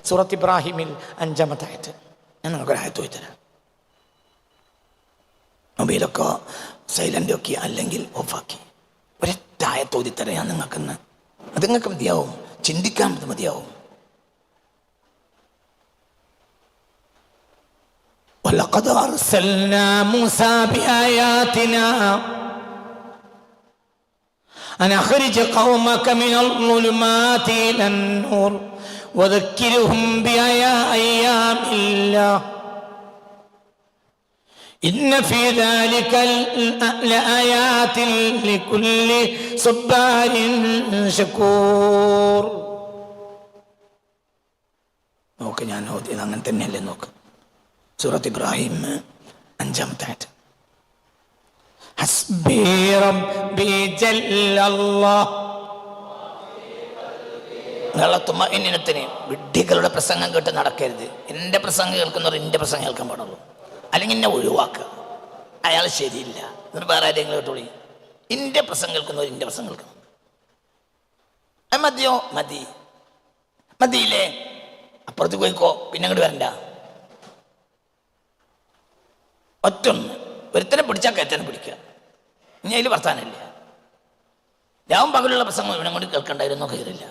സൂറത്ത് ഇബ്രാഹിമിൽ 5-ാമത്തെ ആയത്ത്. ഞാൻ നിങ്ങൾക്കൊരായത്ത് പോയി തരാം. മൊബൈലൊക്കെ സൈലൻ്റ് ഒക്കെ അല്ലെങ്കിൽ ഓഫാക്കി ഒരൊറ്റ ആയത്ത് ഓതിത്തരാം ഞാൻ നിങ്ങൾക്കെന്ന്. അത് നിങ്ങൾക്ക് മതിയാവും, ചിന്തിക്കാൻ മതിയാവും. وَلَقَدْ أَرْسَلْنَا مُوسَى بِآيَاتِنَا أَنْ أَخْرِجْ قَوْمَكَ مِنَ الظُّلُمَاتِ إِلَى النُّورِ وَذَكِّرْهُمْ بِأَيَامِ اللَّهِ إِنَّ فِي ذَلِكَ لَآيَاتٍ لِكُلِّ صَبَّارٍ شَكُورٍ. നോക്ക്, ഞാൻ ഓതിയത് അങ്ങനെ തന്നെയല്ലേ. നോക്ക്, സൂറത്ത് ഇബ്രാഹിം 5-ാമത്തെ ആയത്ത്. ഹസ്ബി റബ്ബി ജല്ലല്ലാഹ്. നിങ്ങളെ വിഡ്ഢികളുടെ പ്രസംഗം കേട്ട് നടക്കരുത്. എൻ്റെ പ്രസംഗം കേൾക്കുന്നവർ എൻ്റെ പ്രസംഗം കേൾക്കാൻ പാടുള്ളൂ, അല്ലെങ്കിൽ എന്നെ ഒഴിവാക്കുക. അയാൾ ശരിയില്ല, എന്നിട്ട് വേറെ ആരെങ്കിലും കേട്ടോളി. എൻ്റെ പ്രസംഗം കേൾക്കുന്നവർ എൻ്റെ പ്രസംഗം കേൾക്കണം. അത് മതിയോ? മതിയില്ലേ? അപ്പുറത്ത് പോയിക്കോ, പിന്നെ അങ്ങോട്ട് വരണ്ട. ഒറ്റൊന്ന് ഒരുത്തനെ പിടിച്ചാൽ കയറ്റനെ പിടിക്കുക. ഇനി അതിൽ വർത്താനമില്ല. രാവും പകലുള്ള പ്രസംഗം ഇവിടെ കൊണ്ട് കേൾക്കണ്ടായിരുന്നു കയറില്ല.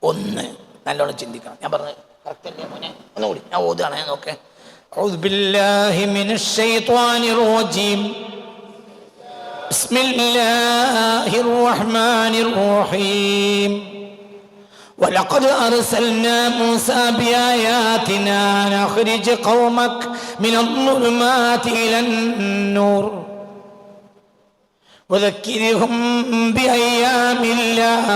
ഒന്ന് നല്ലോണം ചിന്തിക്കണം. ഞാൻ പറഞ്ഞു കറക്റ്റല്ലേ മോനെ? ഒന്നുകൂടി ഞാൻ ഓതുകയാണ്. നോക്കേ. أعوذ بالله من الشيطان الرجيم. بسم الله الرحمن الرحيم. وَلَقَدْ أَرْسَلْنَا مُوسَى بِآيَاتِنَا أَنْ أَخْرِجْ قَوْمَكَ مِنَ الظُّلُمَاتِ إِلَى النُّورِ وَذَكِّرْهُمْ بِأَيَّامِ اللَّهِ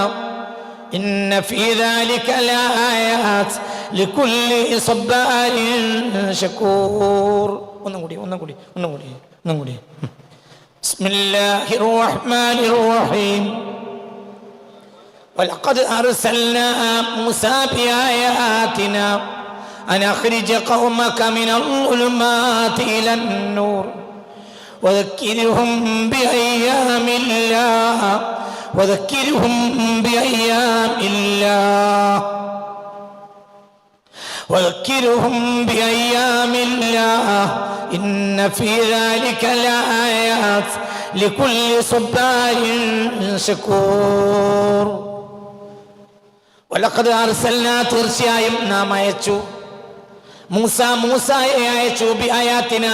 إِنَّ فِي ذَلِكَ لَآيَاتٍ لِكُلِّ صَبَّارٍ شَكُورٍ. ഒന്നും കൂടി. بسم الله الرحمن الرحيم. وَلَقَدْ أَرْسَلْنَا مُوسَى بِآيَاتِنَا أَنْ أَخْرِجْ قَوْمَكَ مِنَ الظُّلُمَاتِ إِلَى النُّورِ وَذَكِّرْهُمْ بِأَيَّامِ اللَّهِ إِنَّ فِي ذَلِكَ لَآيَاتٍ لِكُلِّ صَبَّارٍ شَكُورٍ. വലഖദ് അർസൽനാ, തീർച്ചയായും നാം അയച്ചു, മൂസയെ അയച്ചു, ബിആയാതിന,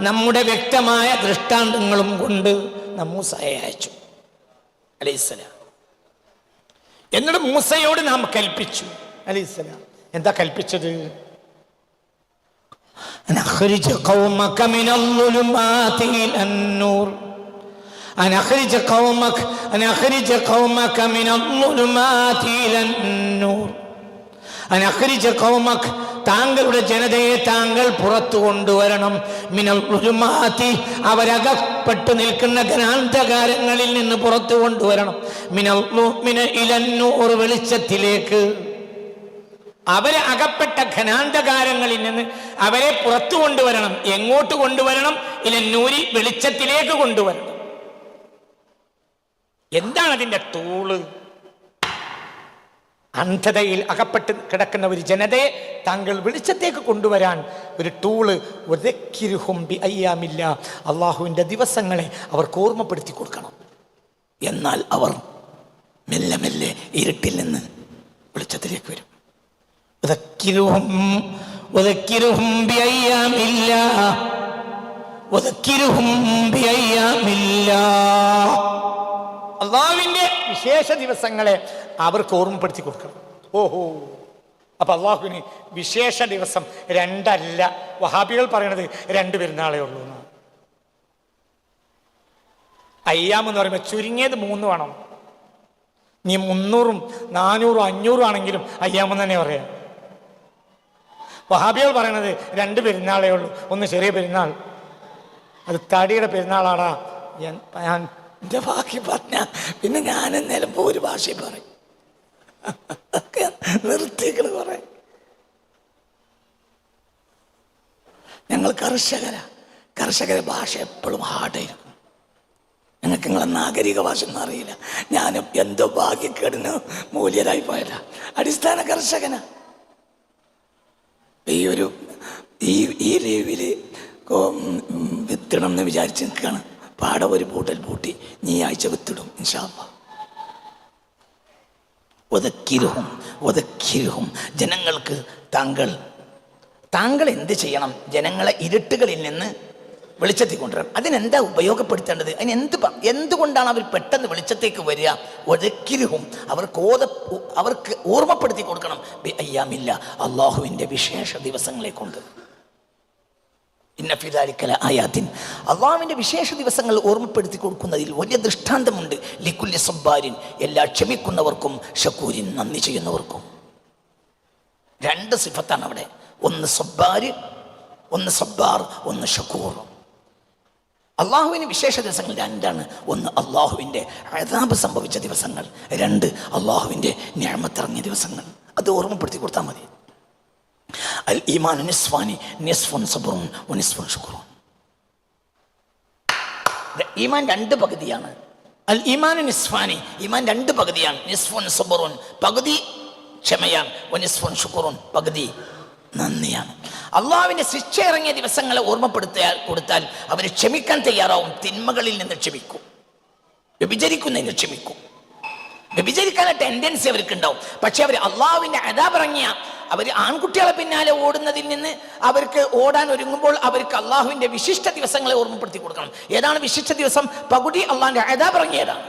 നമ്മുടെ വ്യക്തമായ ദൃഷ്ടാന്തങ്ങളും കൊണ്ട് നാം മൂസയെ അയച്ചു അലൈഹിസ്സലാം. എന്നിട്ട് മൂസയോട് നാം കൽപ്പിച്ചു അലൈഹിസ്സലാം. എന്താ കൽപ്പിച്ചത്? അൻഅഖ്രിജ് ഖൗമക മിനൽ ളുലുമാതി ഇലൻ നൂർ. أن أخرج قومك من الظلمات إلى النور. أن أخرج قومك, താങ്കളുടെ ജനതയെ താങ്കൾ പുറത്തു കൊണ്ടുവരണം. മിനൽ ളുലുമാതി, അവരകപ്പെട്ടു നിൽക്കുന്ന ഘനാന്ധകാരങ്ങളിൽ നിന്ന് പുറത്തു കൊണ്ടുവരണം. ഇലൻ നൂർ, വെളിച്ചത്തിലേക്ക്. അവരെ അകപ്പെട്ട ഘനാന്ധകാരങ്ങളിൽ നിന്ന് അവരെ പുറത്തു കൊണ്ടുവരണം. എങ്ങോട്ട് കൊണ്ടുവരണം? ഇലൻ നൂരി, വെളിച്ചത്തിലേക്ക് കൊണ്ടുവരണം. എന്താണ് അതിൻ്റെ ടൂള്? അന്ധതയിൽ അകപ്പെട്ട് കിടക്കുന്ന ഒരു ജനതയെ താങ്കൾ വെളിച്ചത്തേക്ക് കൊണ്ടുവരാൻ ഒരു ടൂള്. അള്ളാഹുവിൻ്റെ ദിവസങ്ങളെ അവർക്ക് ഓർമ്മപ്പെടുത്തി കൊടുക്കണം. എന്നാൽ അവർ മെല്ലെ മെല്ലെ ഇരുട്ടിൽ നിന്ന് വെളിച്ചത്തിലേക്ക് വരും. അള്ളാഹുവിന്റെ വിശേഷ ദിവസങ്ങളെ അവർക്ക് ഓർമ്മപ്പെടുത്തി കൊടുക്കണം. ഓഹോ, അപ്പൊ അള്ളാഹുവിന് വിശേഷ ദിവസം 2 അല്ല. വഹാബികൾ പറയണത് 2 പെരുന്നാളേ ഉള്ളൂ എന്നാണ്. അയ്യാം എന്ന് പറയുമ്പോൾ ചുരുങ്ങിയത് 3 വേണം. നീ 300, 400, 500 ആണെങ്കിലും അയ്യാമെന്ന് തന്നെ പറയാം. വഹാബികൾ പറയണത് 2 പെരുന്നാളേ ഉള്ളൂ. ഒന്ന് ചെറിയ പെരുന്നാൾ, അത് തടിയുടെ പെരുന്നാളാടാ. ഞാൻ എൻ്റെ ബാക്കി പറഞ്ഞ പിന്നെ ഞാൻ നിലമ്പോ ഒരു ഭാഷയിൽ പറയും. നിർത്തികൾ കുറെ. ഞങ്ങൾ കർഷകരെ ഭാഷ എപ്പോഴും ഹാർഡായിരിക്കും. ഞങ്ങൾക്ക് നിങ്ങളെ നാഗരിക ഭാഷ ഒന്നും അറിയില്ല. ഞാനും എന്തോ ഭാഗ്യക്കേടിന് മൂല്യരായി പോയതാ. അടിസ്ഥാന കർഷകനാ. ഈ ലീവില് വിത്തിടണം എന്ന് വിചാരിച്ച് നിൽക്കുകയാണ്. പാടെ ഒരു പൂട്ടൽ പൂട്ടി നീ ആഴ്ച വിത്തിടും ഇൻഷാ അല്ലാഹ്. ഒതക്കിരുഹും ജനങ്ങൾക്ക് താങ്കൾ എന്ത് ചെയ്യണം? ജനങ്ങളെ ഇരുട്ടുകളിൽ നിന്ന് വെളിച്ചത്തിൽ കൊണ്ടുവരണം. അതിനെന്താ ഉപയോഗപ്പെടുത്തേണ്ടത്? എന്തുകൊണ്ടാണ് അവർ പെട്ടെന്ന് വെളിച്ചത്തേക്ക് വരിക? ഒതക്കിരുഹും അവർക്ക് ഓർമ്മപ്പെടുത്തി കൊടുക്കണം. അയ്യാമില്ല, അള്ളാഹുവിൻ്റെ വിശേഷ ദിവസങ്ങളെ കൊണ്ട്. അള്ളാഹുവിൻ്റെ വിശേഷ ദിവസങ്ങൾ ഓർമ്മപ്പെടുത്തി കൊടുക്കുന്നതിൽ വലിയ ദൃഷ്ടാന്തമുണ്ട്. ലിക്കുല്ലി സബ്ബാരിൻ, എല്ലാ ക്ഷമിക്കുന്നവർക്കും, ഷക്കൂരിൻ, നന്ദി ചെയ്യുന്നവർക്കും. 2 സിഫത്താണ് അവിടെ. ഒന്ന് സബ്ബാര്, ഒന്ന് സബ്ബാർ, ഒന്ന് ഷക്കൂർ. അള്ളാഹുവിന് വിശേഷ ദിവസങ്ങൾ 2ആണ്. ഒന്ന് അള്ളാഹുവിൻ്റെ അദാബ് സംഭവിച്ച ദിവസങ്ങൾ, 2 അള്ളാഹുവിൻ്റെ നിഅമത്തിറങ്ങിയ ദിവസങ്ങൾ. അത് ഓർമ്മപ്പെടുത്തി കൊടുത്താൽ മതി. അൽ ഈമാനു നിസ്ഫാനി, നിസ്ഫുൻ സബ്റുൻ വനിസ്ഫുൻ ശുക്റുൻ. ഈമാൻ 2 പകുതിയാണ്. അൽ ഈമാനു നിസ്ഫാനി, ഈമാൻ 2 പകുതിയാണ്. നിസ്ഫുൻ സബ്റുൻ, പകുതി ക്ഷമയാണ്. വനിസ്ഫുൻ ശുക്റുൻ, പകുതി നന്ദിയാണ്. അള്ളാഹുവിൻ്റെ ശിക്ഷ ഇറങ്ങിയ ദിവസങ്ങളെ കൊടുത്താൽ അവർ ക്ഷമിക്കാൻ തയ്യാറാവും. തിന്മകളിൽ നിന്ന് ക്ഷമിക്കും, വ്യഭിചരിക്കുന്നതിന് ക്ഷമിക്കും. വ്യഭിചരിക്കാനുള്ള ടെൻഡൻസി അവർക്ക് ഉണ്ടാവും. പക്ഷെ അവർ അള്ളാഹുവിൻ്റെ അദാബ് ഇറങ്ങിയ അവർ ആൺകുട്ടികളെ പിന്നാലെ ഓടുന്നതിൽ നിന്ന് അവർക്ക് ഓടാൻ ഒരുങ്ങുമ്പോൾ അവർക്ക് അള്ളാഹുവിൻ്റെ വിശിഷ്ട ദിവസങ്ങളെ ഓർമ്മപ്പെടുത്തി കൊടുക്കണം. ഏതാണ് വിശിഷ്ട ദിവസം? പകുതി അള്ളാഹിൻ്റെ അദാബ് ഇറങ്ങിയതാണ്.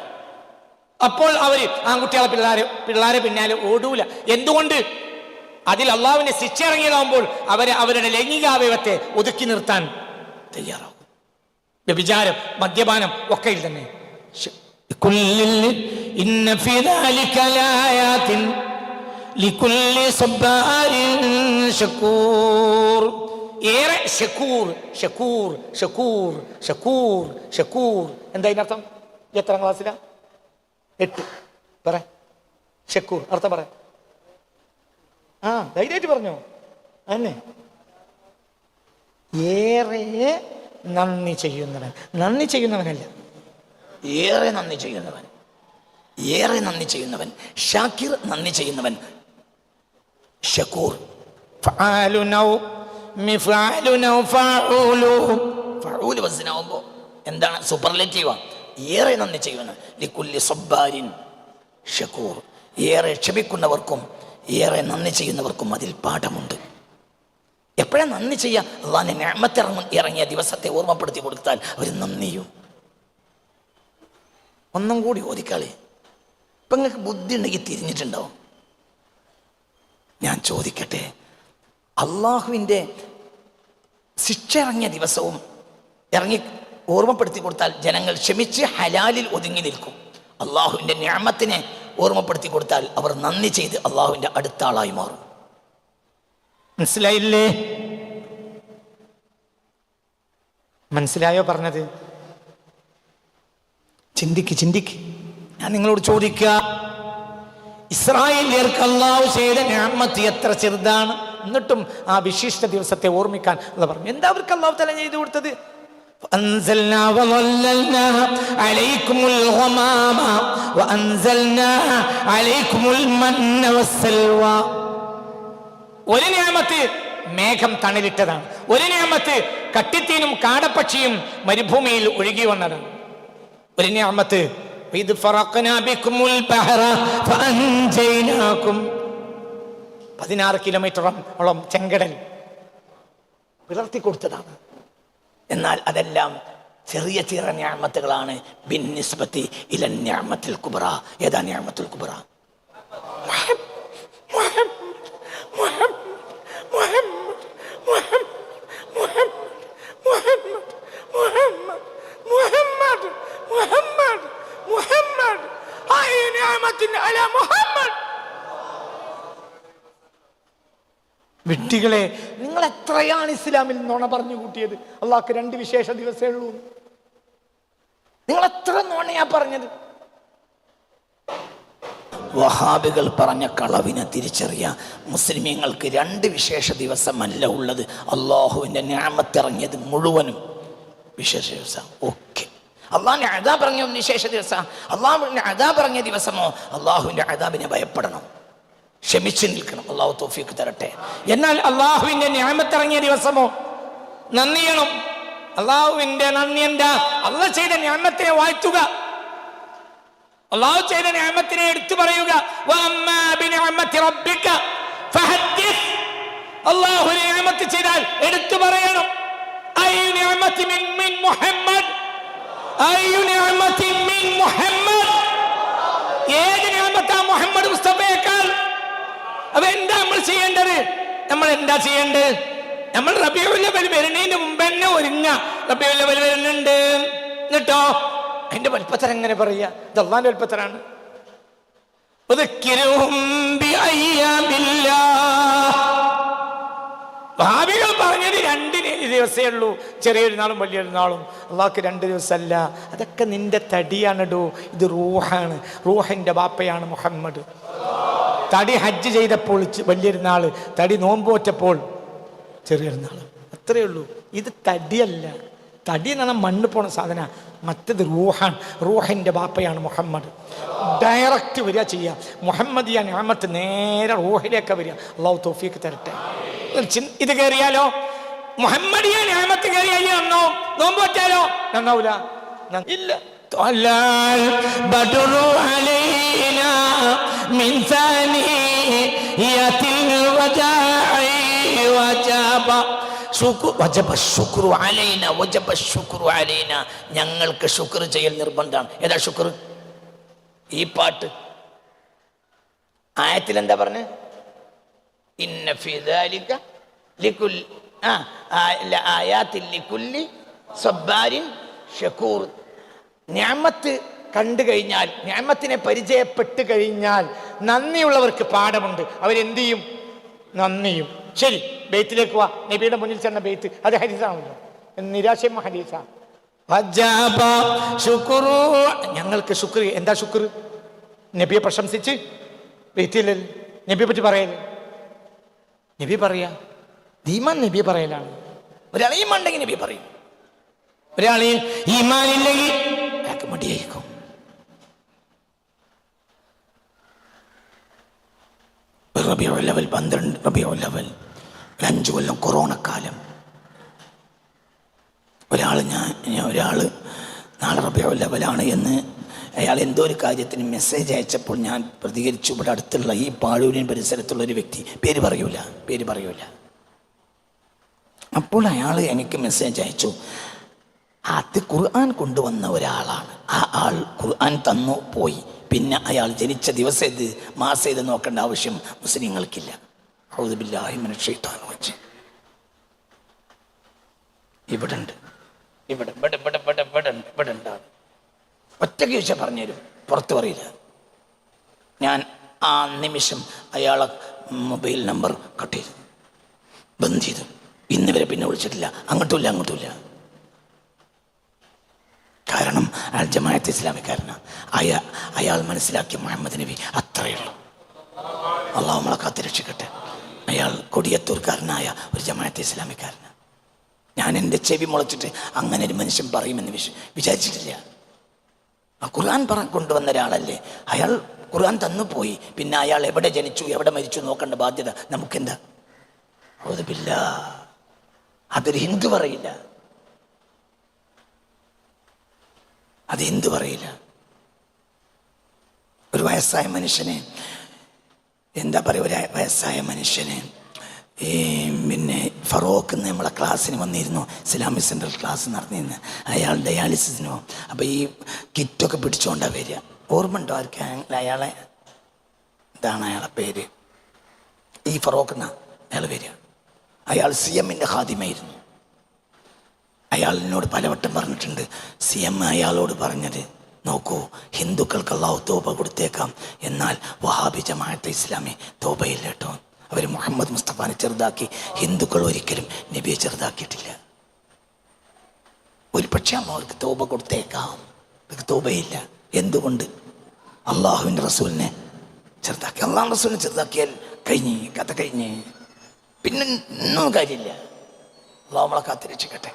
അപ്പോൾ അവർ ആൺകുട്ടികളെ പിള്ളേരെ പിന്നാലെ ഓടൂല. എന്തുകൊണ്ട്? അതിൽ അള്ളാഹുവിന്റെ ശിക്ഷ ഇറങ്ങിയതാകുമ്പോൾ അവരുടെ ലൈംഗികാവയവത്തെ ഒതുക്കി നിർത്താൻ തയ്യാറാവും. വ്യഭിചാരം, മദ്യപാനം ഒക്കെ തന്നെ. ഏറെ ഷക്കൂർ, ഷക്കൂർ, ഷക്കൂർ, ഷക്കൂർ, ഷക്കൂർ. എന്താ ഇതിനർത്ഥം? എത്രാം ക്ലാസ്സിലാ? 8. പറ ഷക്കൂർ അർത്ഥം പറ. ധൈര്യമായിട്ട് പറഞ്ഞോ. അന്നെ ഏറെ നന്ദി ചെയ്യുന്നവൻ. നന്ദി ചെയ്യുന്നവനല്ല, ഏറെ നന്ദി ചെയ്യുന്നവൻ. ഏറെ നന്ദി ചെയ്യുന്നവൻ. ഷാക്കിർ, നന്ദി ചെയ്യുന്നവൻ. ഷക്കൂർ. ഫഊൽ വസ്നാവുമ്പോ എന്താണ്? സൂപ്പർലേറ്റീവാ. ഏറെ നന്ദി ചെയ്യുന്നവൻ. ലിക്കുല്ലി സബ്ബാരിൻ ഷക്കൂർ. ഏറെ ക്ഷമിക്കുന്നവർക്കും ഏറെ നന്ദി ചെയ്യുന്നവർക്കും അതിൽ പാഠമുണ്ട്. എപ്പോഴാണ് നന്ദി ചെയ്യുക? അള്ളാഹിന്റെ നിഅമത്ത് ഇറങ്ങിയ ദിവസത്തെ ഓർമ്മപ്പെടുത്തി കൊടുത്താൽ അവർ നന്ദിയും. ഒന്നും കൂടി ഓതിക്കളി. ഇപ്പം നിങ്ങൾക്ക് ബുദ്ധി ഉണ്ടെങ്കിൽ തിരിഞ്ഞിട്ടുണ്ടാവും. ഞാൻ ചോദിക്കട്ടെ, അള്ളാഹുവിൻ്റെ ശിക്ഷ ഇറങ്ങിയ ദിവസവും ഓർമ്മപ്പെടുത്തി കൊടുത്താൽ ജനങ്ങൾ ക്ഷമിച്ച് ഹലാലിൽ ഒതുങ്ങി നിൽക്കും. അള്ളാഹുവിൻ്റെ നിഅമത്തിനെ ഓർമ്മപ്പെടുത്തി കൊടുത്താൽ അവർ നന്ദി ചെയ്ത് അള്ളാഹുവിൻ്റെ അടുത്ത ആളായി മാറും. മനസ്സിലായില്ലേ? മനസ്സിലായോ പറഞ്ഞത്? ചിന്തിക്ക്. ഞാൻ നിങ്ങളോട് ചോദിക്കുക, ഇസ്രായേലിയർക്ക് അള്ളാഹു ചെയ്ത നിഅമത്ത് എത്ര ചെറുതാണ്. എന്നിട്ടും ആ വിശിഷ്ട ദിവസത്തെ ഓർമ്മിക്കാൻ അള്ളാഹു പറഞ്ഞു. എന്താ അവർക്ക് അള്ളാഹു തആല ചെയ്തു കൊടുത്തത്? فأنزلنا وظللنا عليكم الغمام وأنزلنا عليكم المن والسلوى. ഒരു നിഅമത്ത് മേഘം തണലിട്ടതാണ്. ഒരു നിഅമത്ത് കട്ടിത്തീനും കാടപ്പക്ഷിയും മരുഭൂമിയിൽ ഒഴുകി വന്നതാണ്. ഒരു നിഅമത്ത് 16 കിലോമീറ്ററോളം ചെങ്കടൽ വിളർത്തി കൊടുത്തതാണ്. എന്നാൽ അതെല്ലാം ചെറിയ ചെറിയ നിഅമത്തുകളാണ്. ബിന്നിസ്ബത്തി ഇല നിഅമത്തുൽ കുബ്ര. ഏതാ നിഅമത്തുൽ കുബ്ര? വിഡ്ഢികളെ, നിങ്ങൾ എത്രയാണ് ഇസ്ലാമിൽ നുണ പറഞ്ഞു കൂട്ടിയത്? അള്ളാഹ്ക്ക് 2 വിശേഷ ദിവസമേ ഉള്ളൂ. നിങ്ങൾ എത്ര നുണയാ പറഞ്ഞത്? വഹാബികൾ പറഞ്ഞ കളവിനെ തിരിച്ചറിയാൻ മുസ്ലിമീങ്ങൾക്ക് 2 വിശേഷ ദിവസമല്ല ഉള്ളത്. അള്ളാഹുവിൻ്റെ നിഅമത്ത് ഇറങ്ങിയത് മുഴുവനും വിശേഷ ദിവസം. ഓക്കെ, അള്ളാഹുവിൻ്റെ അദാബ് ഇറങ്ങിയ വിശേഷ ദിവസം. അള്ളാഹുവിൻ്റെ അദാബ് ഇറങ്ങിയ ദിവസമോ അള്ളാഹുവിൻ്റെ അദാബിനെ ഭയപ്പെടണം. ക്ഷമിച്ചു നിൽക്കണം. അള്ളാഹു തൗഫീഖ് തരട്ടെ. എന്നാൽ അള്ളാഹുവിന്റെ നിഅമത്തിറങ്ങിയ ദിവസമോ നന്ദി ചെയ്യണം. അള്ളാഹുവിന്റെ നന്ദി എന്താ? അള്ളാഹ് ചെയ്ത നിഅമത്തിനെ വാഴ്ത്തുക, അള്ളാഹു ചെയ്ത നിഅമത്തിനെ എടുത്തു പറയുക. വഅമ്മാ ബിനിഅമത്തി റബ്ബിക ഫഹദ്ദിസ്. അള്ളാഹു നിഅമത്ത് ചെയ്താൽ എടുത്തു പറയണം. അയ്യു നിഅമത്തി മിൻ മുഹമ്മദ്, അയ്യു നിഅമത്തി മിൻ മുഹമ്മദ്. ഏത് നിഅമത്താ മുഹമ്മദ് മുസ്തഫയേക്കാൾ? അപ്പൊ എന്താ നമ്മൾ ചെയ്യേണ്ടത്? നമ്മൾ എന്താ ചെയ്യേണ്ടത്? നമ്മൾ റബീഉൽ അവ്വൽ വരുന്നതിന് മുമ്പ് തന്നെ ഒരുങ്ങ. റബീഉൽ അവ്വൽ വരുന്നുണ്ട് എന്നിട്ടോ അതിന്റെ വലുപ്പത്തരം എങ്ങനെ പറയാ? ഇത് അള്ളാന്റെ വലുപ്പത്തരാണ്. ഭാവികൾ പറഞ്ഞത് 2 ദിവസമേ ഉള്ളൂ, ചെറിയൊരു നാളും വലിയൊരു നാളും. അള്ളാഹ്ക്ക് 2 ദിവസമല്ല. അതൊക്കെ നിന്റെ തടിയാണിടൂ. ഇത് റൂഹാണ്, റൂഹിന്റെ ബാപ്പയാണ് മുഹമ്മദ്. തടി ഹജ്ജ് ചെയ്തപ്പോൾ വലിയൊരു നാള്, തടി നോമ്പോറ്റപ്പോൾ ചെറിയൊരു നാള്, അത്രയേ ഉള്ളൂ. ഇത് തടിയല്ല. തടി എന്ന് പറഞ്ഞാൽ മണ്ണ് പോണ സാധന, മറ്റത് റൂഹാണ്. റൂഹിന്റെ ബാപ്പയാണ് മുഹമ്മദ്. ഡയറക്റ്റ് വരിക ചെയ്യുക. മുഹമ്മദിയ നിഅമത്ത് നേരെ റൂഹിലേക്ക് വരിക. അള്ളാഹു തൗഫീഖ് തരട്ടെ. ഇത് കയറിയാലോ, മുഹമ്മദിയ നിഅമത്ത് കയറിയാലോ നന്നോ? നോമ്പ് വെച്ചാലോ നന്നാവൂല? ഇല്ല. ഞങ്ങൾക്ക് ശുക്ർ ചെയ്യൽ നിർബന്ധമാണ്. ഏതാ ശുക്ർ? ഈ പാട്ട് ആയത്തിൽ എന്താ പറഞ്ഞ്? ഇന്ന ഫീ ദാലിക ലികുല്ലി ആയാത്തിൻ ലികുല്ലി സബ്ബാരിൻ ഷക്കൂർ. നിഅമത്ത് കണ്ടു കഴിഞ്ഞാൽ, നിഅമത്തിനെ പരിചയപ്പെട്ട് കഴിഞ്ഞാൽ നന്ദിയുള്ളവർക്ക് പാഠമുണ്ട്. അവരെന്ത് ചെയ്യും? നന്ദിയും. ശരി, ബെയ്ത്തിലേക്ക് വാ. നബിയുടെ മുന്നിൽ ചെന്ന ബെയ്ത്ത് അത് ഹദീസാണല്ലോ, നിരാശയും ഹദീസാ. ഞങ്ങൾക്ക് ശുക്ർ. എന്താ ശുക്ർ? നബിയെ പ്രശംസിച്ച് ബെയ്ത്തിൽ നബിയെ പറ്റി പറയല്. നബി പറയാ, ഈമാൻ നബി പറയലാണ്. ഒരാൾ ഈമാൻ ഉണ്ടെങ്കിൽ നബി പറയും, ഒരാൾ ഈമാൻ ഇല്ലെങ്കിൽ അയാൾക്ക് മടിയായിരിക്കും. റബീഉൽ അവ്വൽ 12, റബീഉൽ അവ്വൽ 5 കൊല്ലം കൊറോണ കാലം. ഒരാൾ നാളെ റബീഉൽ അവ്വലാണ് എന്ന് അയാൾ എന്തോ ഒരു കാര്യത്തിന് മെസ്സേജ് അയച്ചപ്പോൾ ഞാൻ പ്രതികരിച്ചു. ഇവിടെ അടുത്തുള്ള ഈ പാഴൂരിൻ പരിസരത്തുള്ള ഒരു വ്യക്തി, പേര് പറയൂല. അപ്പോൾ അയാൾ എനിക്ക് മെസ്സേജ് അയച്ചു. അത് ഖുർആൻ കൊണ്ടുവന്ന ഒരാളാണ്. ആ ആൾ ഖുർആൻ തന്നു പോയി. പിന്നെ അയാൾ ജനിച്ച ദിവസം ഏത് മാസം ഏത് നോക്കേണ്ട ആവശ്യം മുസ്ലിങ്ങൾക്കില്ല. ഔദു ബില്ലാഹി മിനശ് ശൈത്താനിർ റജീം. ഇവിടെ ഒറ്റയ്ക്ക് ചോദിച്ചാൽ പറഞ്ഞുതരും, പുറത്ത് പറയില്ല. ഞാൻ ആ നിമിഷം അയാളെ മൊബൈൽ നമ്പർ കട്ട് ചെയ്തു, ബന്ദ് ചെയ്തു. ഇന്ന് വരെ പിന്നെ വിളിച്ചിട്ടില്ല, അങ്ങോട്ടുമില്ല. കാരണം അയാൾ ജമാഅത്ത് ഇസ്ലാമിക്കാരനാണ്. അയാൾ മനസ്സിലാക്കിയ മുഹമ്മദ് നബി അത്രയേ ഉള്ളൂ. അള്ളാഹു നമ്മളെ കാത്തുരക്ഷിക്കട്ടെ. അയാൾ കൊടിയത്തൂർക്കാരനായ ഒരു ജമാഅത്ത് ഇസ്ലാമിക്കാരനാണ്. ഞാൻ എൻ്റെ ചെവി മുളച്ചിട്ട് അങ്ങനെ ഒരു മനുഷ്യൻ പറയുമെന്ന് വിചാരിച്ചിട്ടില്ല. ആ ഖുർആൻ കൊണ്ടുവന്ന ഒരാളല്ലേ അയാൾ. ഖുർആൻ തന്നു പോയി. പിന്നെ അയാൾ എവിടെ ജനിച്ചു എവിടെ മരിച്ചു നോക്കേണ്ട ബാധ്യത നമുക്കെന്താ? അതൊരു ഹിന്ദു പറയില്ല, അത് ഹിന്ദു പറയില്ല. ഒരു വയസ്സായ മനുഷ്യനെ എന്താ പറയുക, ഒരു വയസ്സായ മനുഷ്യനെ പിന്നെ ഫറോക്ക് നമ്മളെ ക്ലാസ്സിന് വന്നിരുന്നു, ഇസ്ലാമിക് സെൻട്രൽ ക്ലാസ് നടന്നിരുന്നു. അയാൾ ഡയാലിസിസിനോ. അപ്പോൾ ഈ കിറ്റൊക്കെ പിടിച്ചുകൊണ്ടാണ് വരിക. ഓർമ്മ ഉണ്ടോ ആർക്ക് അയാളെ? എന്താണ് അയാളെ പേര്? ഈ ഫറോക്ക് എന്നാ അയാൾ വരിക. അയാൾ CM ഖാദിമായിരുന്നു. അയാളിനോട് പലവട്ടം പറഞ്ഞിട്ടുണ്ട്. CM അയാളോട് പറഞ്ഞത്, നോക്കൂ, ഹിന്ദുക്കൾക്ക് അല്ലാഹു തൗബ കൊടുത്തേക്കാം, എന്നാൽ വഹാബി ജമാഅത്തെ ഇസ്ലാമി തൗബയില്ല കേട്ടോ. അവർ മുഹമ്മദ് മുസ്തഫാനെ ചെറുതാക്കി, ഹിന്ദുക്കൾ ഒരിക്കലും നബിയെ ചെറുതാക്കിയിട്ടില്ല. ഒരു പക്ഷേ അവർക്ക് തൗബ കൊടുത്തേക്കാം, തൗബയില്ല. എന്തുകൊണ്ട്? അള്ളാഹുവിൻ്റെ റസൂലിനെ ചെറുതാക്കി. അള്ളാഹു റസൂലിനെ ചെറുതാക്കിയാൽ കഴിഞ്ഞ്, കഥ കഴിഞ്ഞ്, പിന്നെ ഒന്നും കാര്യമില്ല. അള്ളാഹു നമ്മളെ കാത്തുരക്ഷിക്കട്ടെ.